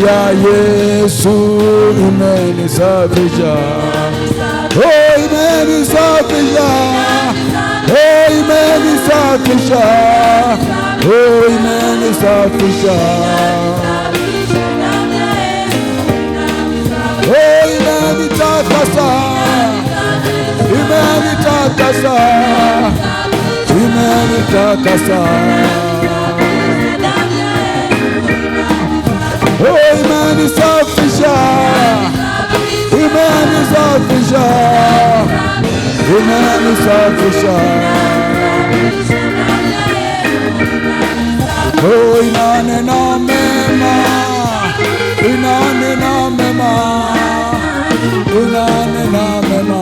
ya Yesu imenisafisha, imenisafisha, imenisafisha, imenisafisha, imenitakasa, imenitakasa, imenitakasa, imenisafisha, imenisafisha, imenisafisha, inanena mema, inanena mema, inanena mema,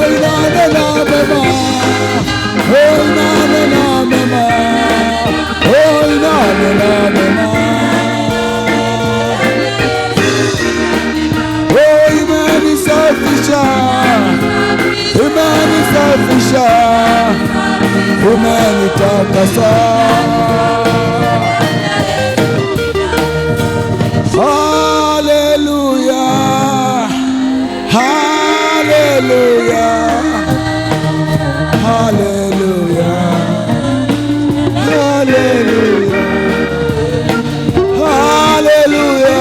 inanena mema, inanena mema, inanena mema, imenisafisha, imenisafisha, imenitakasa. Haleluya, haleluya, haleluya, haleluya, haleluya,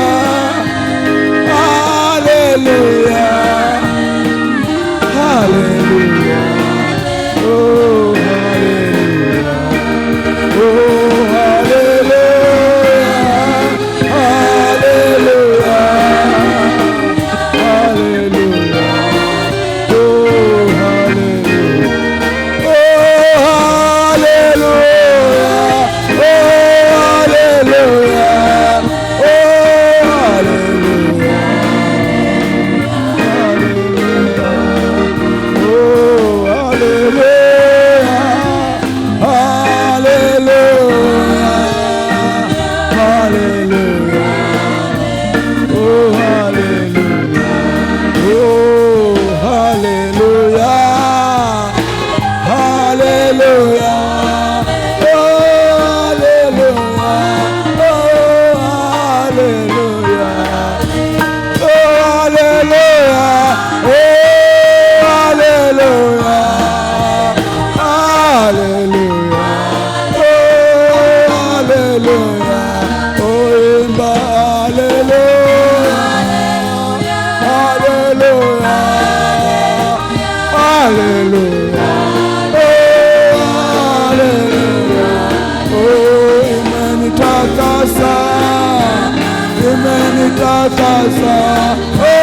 haleluya, haleluya, oh haleluya, oh haleluya, haleluya, haleluya, oh haleluya, oh haleluya, oh haleluya, oh haleluya, haleluya, oh haleluya, oh haleluya, haleluya, oh haleluya, oh haleluya, oh haleluya, oh haleluya, haleluya, oh haleluya, oh imba haleluya, haleluya, haleluya, oh haleluya, oh imenitakasa, imenitakasa, oh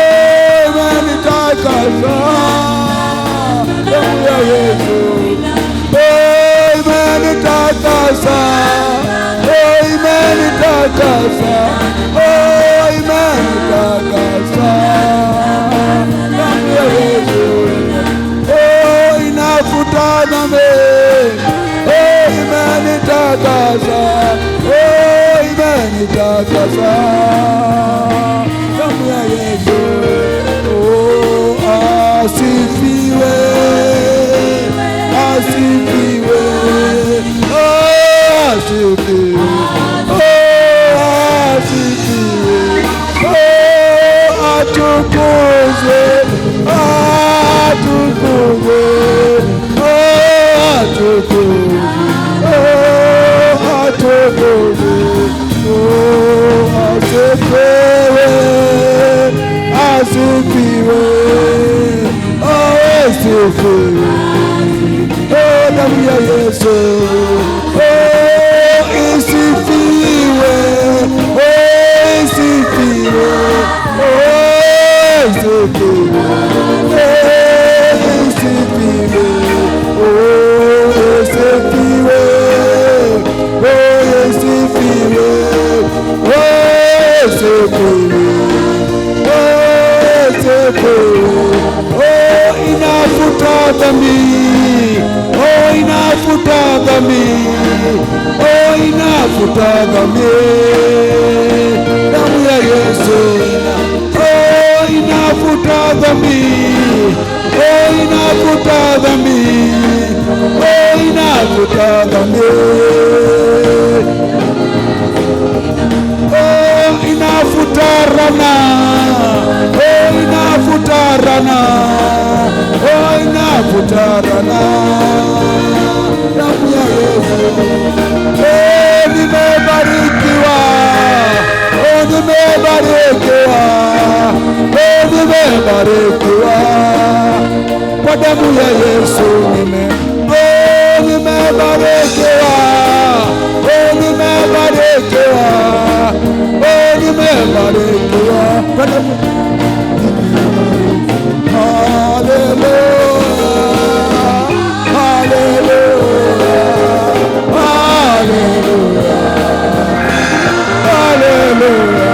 imenitakasa, damu ya Yesu, oh imenitakasa, oh imenitakasa, oh imenitakasa, damu ya Yesu, oh inafuta dhambi, oh imenitakasa, oh imenitakasa, damu ya Yesu, oh asifiwe, asifiwe, oh asifiwe, oh asifiwe, oh atukuzwe, atukuzwe, oh atukuzwe, oh atukuzwe, oh asifiwe, asifiwe, oh asifiwe, oh damu ya Yesu, oh isifiwe, oh isifiwe, oh isifiwe, oh isifiwe, oh isifiwe, oh isifiwe, oh isifiwe, oh inafuta dhambi, oh inafuta dhambi, oh inafuta dhambi, damu ya Yesu, oh inafuta dhambi, oh inafuta dhambi, oh inafuta dhambi, rana, inafuta rana, inafuta rana. Damu ya Yesu, nimebarikiwa, nimebarikiwa, nimebarikiwa kwa damu ya Yesu. Nimebarikiwa, nimebarikiwa, nimebarikiwa kwa damu. Hallelujah, hallelujah, hallelujah, hallelujah.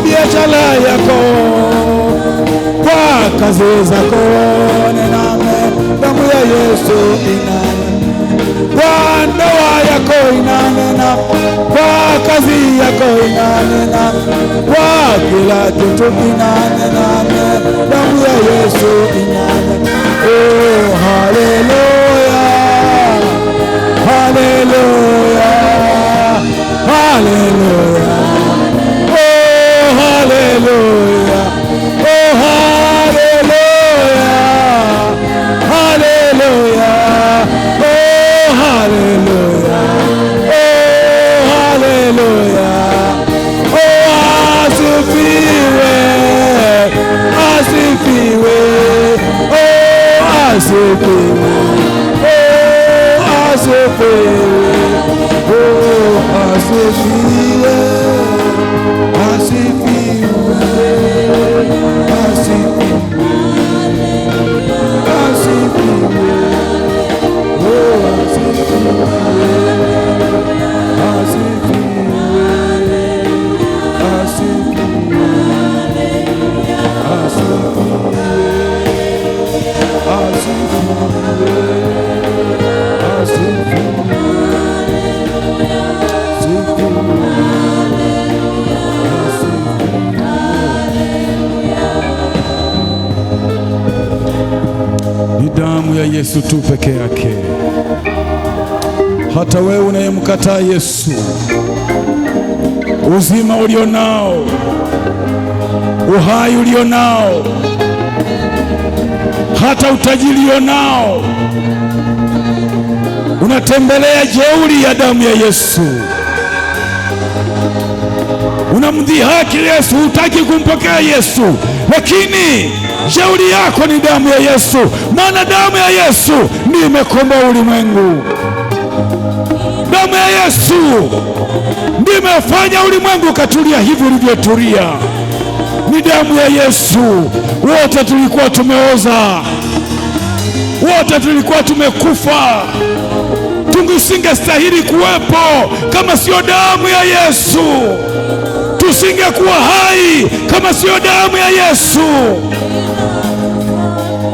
Biashara yako, kwa kazi zako, nename damu ya Yesu inanena. Kwa ndoa yako inanena, kwa kazi yako inanena, kwa kila kitu inanena, damu ya Yesu inanena. Oh, hallelujah, hallelujah, hallelujah. Hallelujah, oh hallelujah, hallelujah, oh hallelujah, oh hallelujah, oh asifiwe, asifiwe, oh asifiwe, oh asifiwe, oh asifiwe. Ni damu ya Yesu tu peke yake. Hata wewe unayemkataa Yesu, uzima ulionao, uhai ulionao, hata utajiri ulionao, unatembelea jeuri ya damu ya Yesu. Unamdhihaki Yesu, hutaki kumpokea Yesu, lakini jeuri yako ni damu ya Yesu, maana damu ya Yesu ndiyo imekomboa ulimwengu. Damu ya Yesu ndiyo imefanya ulimwengu katulia hivi ulivyotulia. Ni damu ya Yesu. Wote tulikuwa tumeoza, wote tulikuwa tumekufa, Mungu isingestahili kuwepo kama sio damu ya Yesu. Tusingekuwa hai kama sio damu ya Yesu.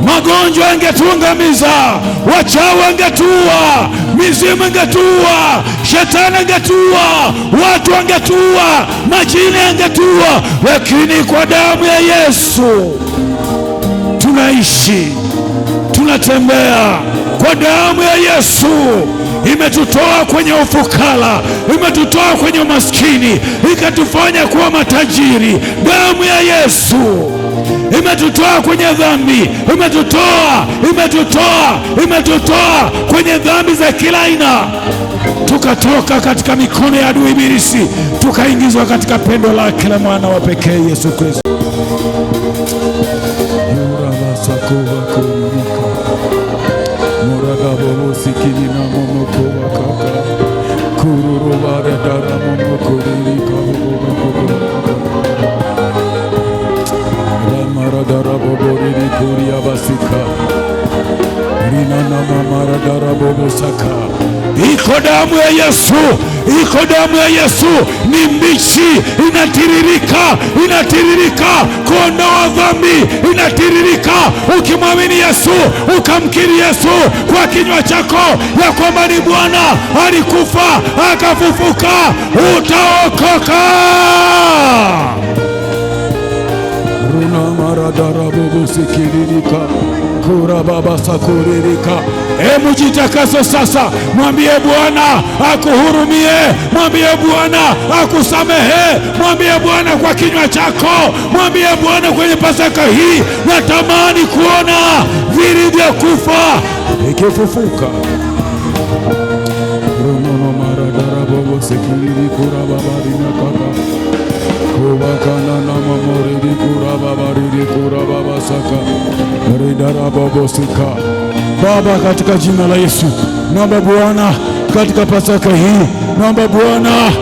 Magonjwa yangetuangamiza, wachawi wangetuua, mizimu ingetuua, shetani angetuua, watu wangetuua, majini yangetuua, lakini kwa damu ya Yesu tunaishi, tunatembea. Kwa damu ya Yesu imetutoa kwenye ufukara, imetutoa kwenye umaskini, ikatufanya kuwa matajiri. Damu ya Yesu imetutoa kwenye dhambi, imetutoa kwenye dhambi za kila aina, tukatoka katika mikono ya adui ibilisi, tukaingizwa katika pendo lake la mwana wa pekee Yesu Kristo. Iko damu ya Yesu, iko damu ya Yesu, ni mbichi, inatiririka kuondoa dhambi, inatiririka. Ukimwamini Yesu, ukamkiri Yesu kwa kinywa chako ya kwamba ni Bwana, alikufa akafufuka, utaokoka. Hebu jitakase sasa, mwambie Bwana akuhurumie, mwambie Bwana akusamehe, mwambie Bwana kwa kinywa chako, mwambie Bwana kwenye Pasaka hii, natamani kuona vilivyokufa ikifufuka. Baba, katika jina la Yesu, naomba Bwana katika Pasaka hii, naomba Bwana